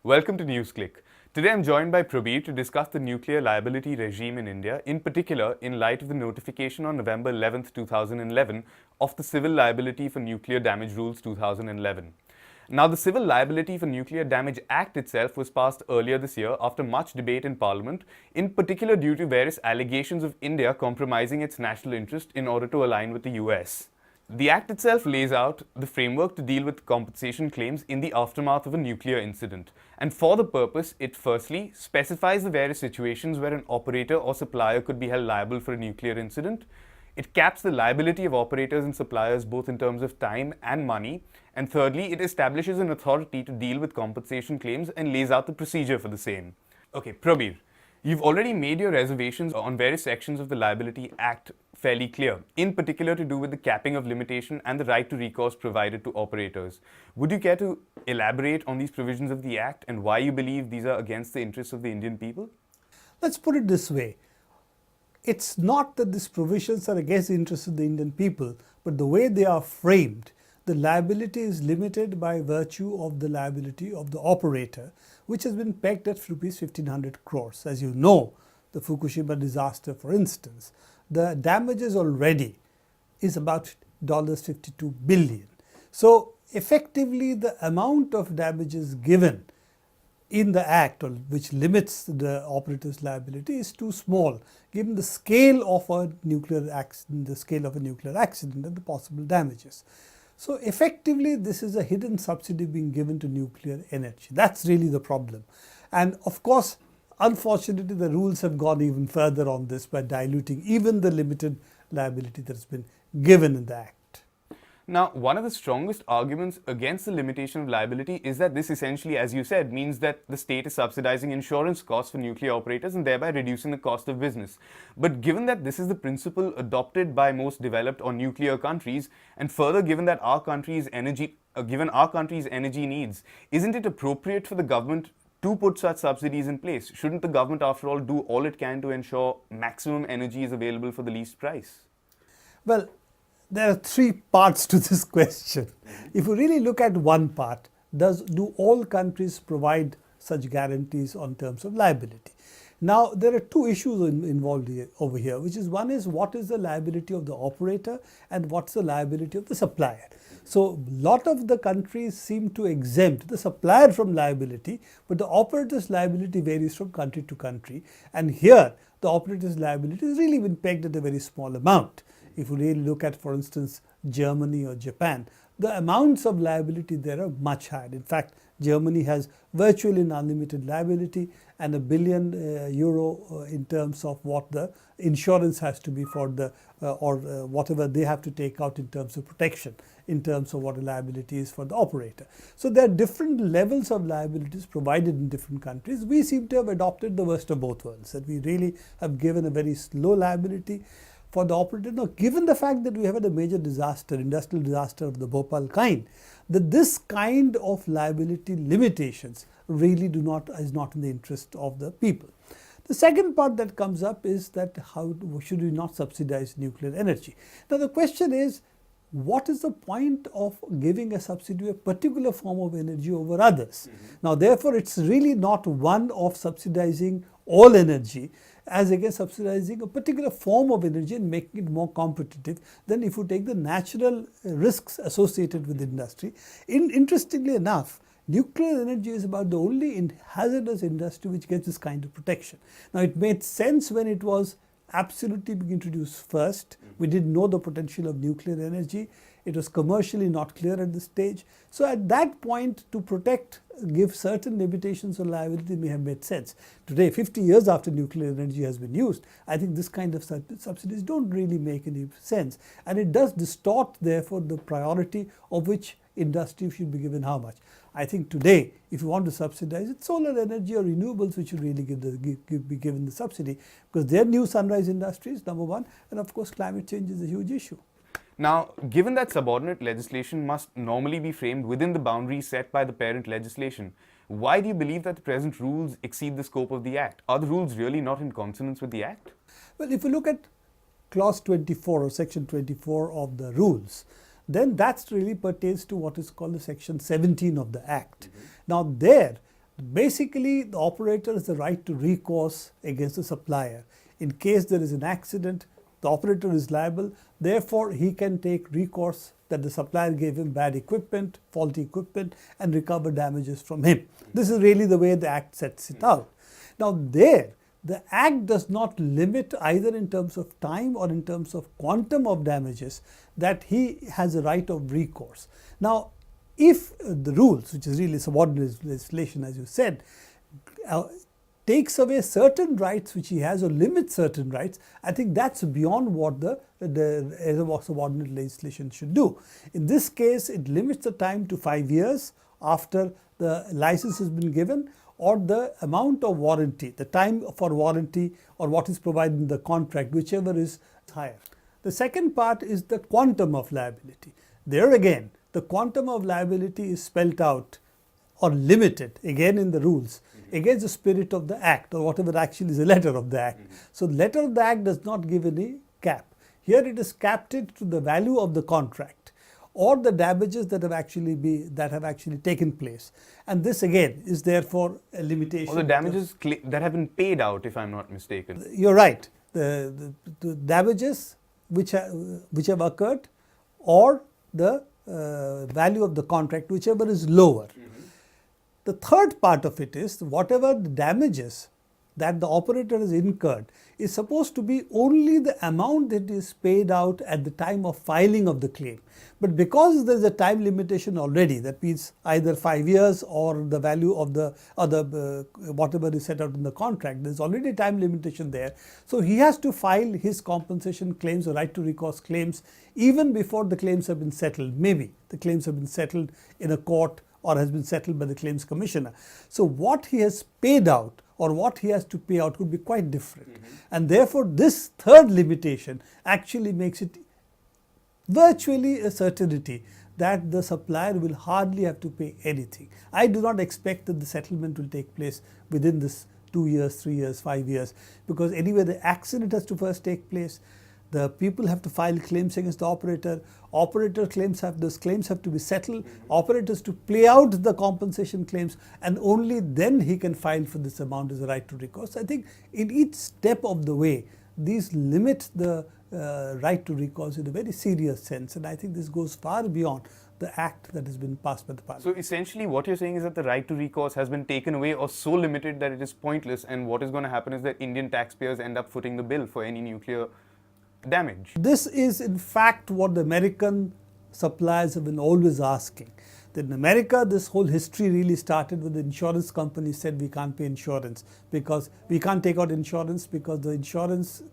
Welcome to NewsClick. Today I'm joined by Prabir to discuss the nuclear liability regime in India, in particular in light of the notification on November 11, 2011 of the Civil Liability for Nuclear Damage Rules 2011. Now, the Civil Liability for Nuclear Damage Act itself was passed earlier this year after much debate in Parliament, in particular due to various allegations of India compromising its national interest in order to align with the US. The Act itself lays out the framework to deal with compensation claims in the aftermath of a nuclear incident. And for the purpose, it firstly specifies the various situations where an operator or supplier could be held liable for a nuclear incident. It caps the liability of operators and suppliers both in terms of time and money. And thirdly, it establishes an authority to deal with compensation claims and lays out the procedure for the same. Okay, Prabir, you've already made your reservations on various sections of the Liability Act fairly clear, in particular to do with the capping of limitation and the right to recourse provided to operators. Would you care to elaborate on these provisions of the Act and why you believe these are against the interests of the Indian people? Let's put it this way. It's not that these provisions are against the interests of the Indian people, but the way they are framed, the liability is limited by virtue of the liability of the operator, which has been pegged at rupees 1,500 crores. As you know, the Fukushima disaster, for instance, the damages already is about $52 billion. So effectively, the amount of damages given in the Act, which limits the operator's liability, is too small, given the scale of a nuclear accident, and the possible damages. So effectively, this is a hidden subsidy being given to nuclear energy. That's really the problem. And of course, unfortunately, the rules have gone even further on this by diluting even the limited liability that has been given in the Act. Now, one of the strongest arguments against the limitation of liability is that this essentially, as you said, means that the state is subsidizing insurance costs for nuclear operators and thereby reducing the cost of business. But given that this is the principle adopted by most developed or nuclear countries, and further given that our country's energy needs, isn't it appropriate for the government to put such subsidies in place? Shouldn't the government, after all, do all it can to ensure maximum energy is available for the least price? Well, there are three parts to this question. If you really look at one part, do all countries provide such guarantees on terms of liability? Now, there are two issues involved over here, which is one is what is the liability of the operator and what's the liability of the supplier. So, a lot of the countries seem to exempt the supplier from liability, but the operator's liability varies from country to country. And here, the operator's liability has really been pegged at a very small amount. If you really look at, for instance, Germany or Japan, the amounts of liability there are much higher. In fact, Germany has virtually an unlimited liability and €1 billion in terms of what the insurance has to be for the whatever they have to take out in terms of protection, in terms of what a liability is for the operator. So there are different levels of liabilities provided in different countries. We seem to have adopted the worst of both worlds, that we really have given a very low liability for the operator. Now, given the fact that we have had a major disaster, industrial disaster of the Bhopal kind, that this kind of liability limitations really is not in the interest of the people. The second part that comes up is that how should we not subsidize nuclear energy? Now, the question is, what is the point of giving a subsidy to a particular form of energy over others? Now, therefore, it's really not one of subsidizing all energy as against subsidizing a particular form of energy and making it more competitive than if you take the natural risks associated with industry. Interestingly enough, nuclear energy is about the only hazardous industry which gets this kind of protection. Now, it made sense when it was absolutely being introduced first. We didn't know the potential of nuclear energy. It was commercially not clear at this stage. So at that point, to give certain limitations on liability may have made sense. Today, 50 years after nuclear energy has been used, I think this kind of subsidies don't really make any sense. And it does distort, therefore, the priority of which industry should be given how much. I think today, if you want to subsidize it, solar energy or renewables which should really be given the subsidy, because they're new sunrise industries, number one, and of course climate change is a huge issue. Now, given that subordinate legislation must normally be framed within the boundaries set by the parent legislation, why do you believe that the present rules exceed the scope of the Act? Are the rules really not in consonance with the Act? Well, if you look at clause 24 or section 24 of the rules, then that really pertains to what is called the section 17 of the Act. Now there, Basically, the operator has the right to recourse against the supplier. In case there is an accident, the operator is liable. Therefore, he can take recourse that the supplier gave him bad equipment, faulty equipment, and recover damages from him. This is really the way the Act sets it out. Now, the Act does not limit either in terms of time or in terms of quantum of damages that he has a right of recourse. Now, if the rules, which is really subordinate legislation as you said, takes away certain rights which he has or limits certain rights, I think that's beyond what the subordinate legislation should do. In this case, it limits the time to 5 years after the license has been given, or the amount of warranty, the time for warranty or what is provided in the contract, whichever is higher. The second part is the quantum of liability. There again, the quantum of liability is spelt out or limited again in the rules against the spirit of the Act, or whatever actually is the letter of the Act. So the letter of the Act does not give any cap. Here it is capped to the value of the contract or the damages that have actually taken place. And this again is therefore a limitation. Or the damages that have been paid out, if I'm not mistaken. You're right. The damages which have occurred, or the value of the contract, whichever is lower. The third part of it is whatever the damages that the operator has incurred is supposed to be only the amount that is paid out at the time of filing of the claim. But because there is a time limitation already, that means either 5 years or the value of the whatever is set out in the contract, there is already a time limitation there. So he has to file his compensation claims or right to recourse claims even before the claims have been settled. Maybe the claims have been settled in a court or has been settled by the claims commissioner. So what he has paid out or what he has to pay out could be quite different. And therefore, this third limitation actually makes it virtually a certainty that the supplier will hardly have to pay anything. I do not expect that the settlement will take place within this 2 years, 3 years, 5 years, because anyway the accident has to first take place. The people have to file claims against the operator. Those claims have to be settled. Operators to play out the compensation claims, and only then he can file for this amount as a right to recourse. I think in each step of the way, these limit the right to recourse in a very serious sense, and I think this goes far beyond the Act that has been passed by the Parliament. So essentially what you're saying is that the right to recourse has been taken away or so limited that it is pointless, and what is going to happen is that Indian taxpayers end up footing the bill for any nuclear damage. This is in fact what the American suppliers have been always asking. That in America, this whole history really started with the insurance companies said we can't pay insurance because we can't take out insurance because the insurance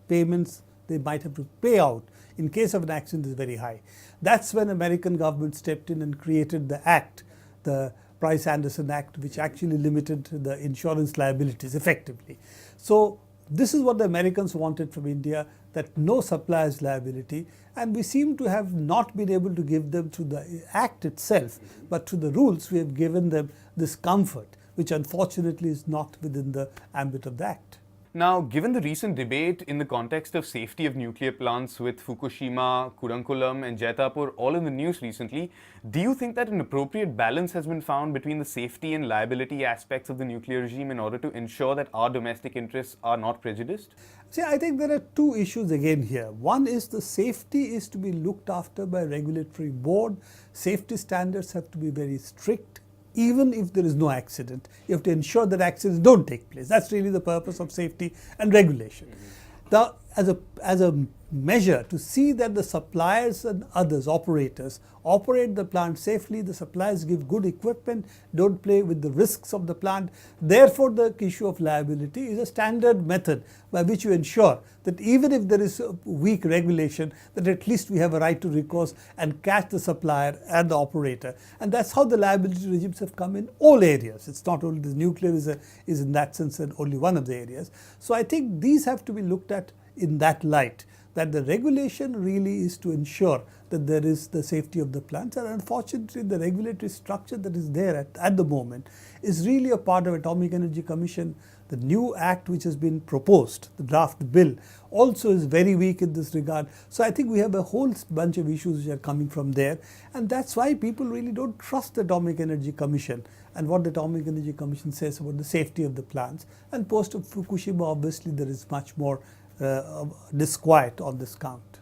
payments they might have to pay out in case of an accident is very high. That's when American government stepped in and created the Act, the Price-Anderson Act, which actually limited the insurance liabilities effectively. So this is what the Americans wanted from India, that no supplier's liability, and we seem to have not been able to give them through the Act itself, but through the rules we have given them this comfort, which unfortunately is not within the ambit of the Act. Now, given the recent debate in the context of safety of nuclear plants with Fukushima, Kudankulam and Jaitapur all in the news recently, do you think that an appropriate balance has been found between the safety and liability aspects of the nuclear regime in order to ensure that our domestic interests are not prejudiced? See, I think there are two issues again here. One is the safety is to be looked after by a regulatory board. Safety standards have to be very strict. Even if there is no accident, you have to ensure that accidents don't take place. That's really the purpose of safety and regulation. As a measure to see that the suppliers and others, operators, operate the plant safely, the suppliers give good equipment, don't play with the risks of the plant. Therefore, the issue of liability is a standard method by which you ensure that even if there is a weak regulation, that at least we have a right to recourse and catch the supplier and the operator. And that's how the liability regimes have come in all areas. It's not only the nuclear is in that sense only one of the areas. So I think these have to be looked at in that light, that the regulation really is to ensure that there is the safety of the plants, and unfortunately the regulatory structure that is there at the moment is really a part of Atomic Energy Commission. The new act which has been proposed, the draft bill, also is very weak in this regard. So I think we have a whole bunch of issues which are coming from there, and that's why people really don't trust the Atomic Energy Commission and what the Atomic Energy Commission says about the safety of the plants. And post Fukushima, obviously, there is much more disquiet on this count.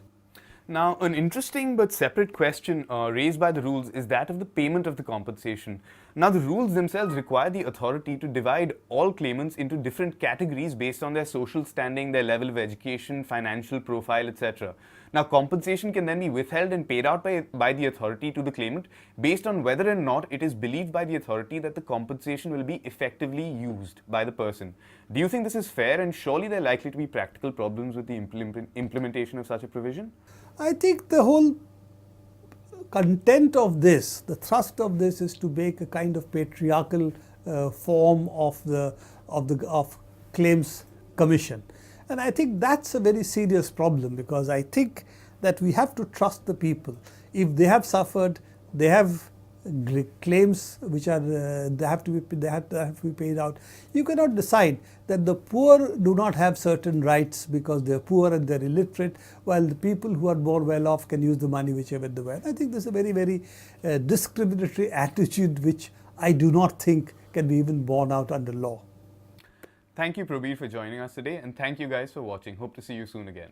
Now, an interesting but separate question raised by the rules is that of the payment of the compensation. Now, the rules themselves require the authority to divide all claimants into different categories based on their social standing, their level of education, financial profile, etc. Now, compensation can then be withheld and paid out by the authority to the claimant based on whether or not it is believed by the authority that the compensation will be effectively used by the person. Do you think this is fair, and surely there are likely to be practical problems with the implementation of such a provision? I think the whole content of this, the thrust of this, is to make a kind of patriarchal form of claims commission, and I think that's a very serious problem, because I think that we have to trust the people. If they have suffered, they have claims which are they have to be paid out. You cannot decide that the poor do not have certain rights because they are poor and they are illiterate, while the people who are more well off can use the money whichever they want. I think this is a very, very discriminatory attitude which I do not think can be even borne out under law. Thank you, Prabir, for joining us today, and thank you guys for watching. Hope to see you soon again.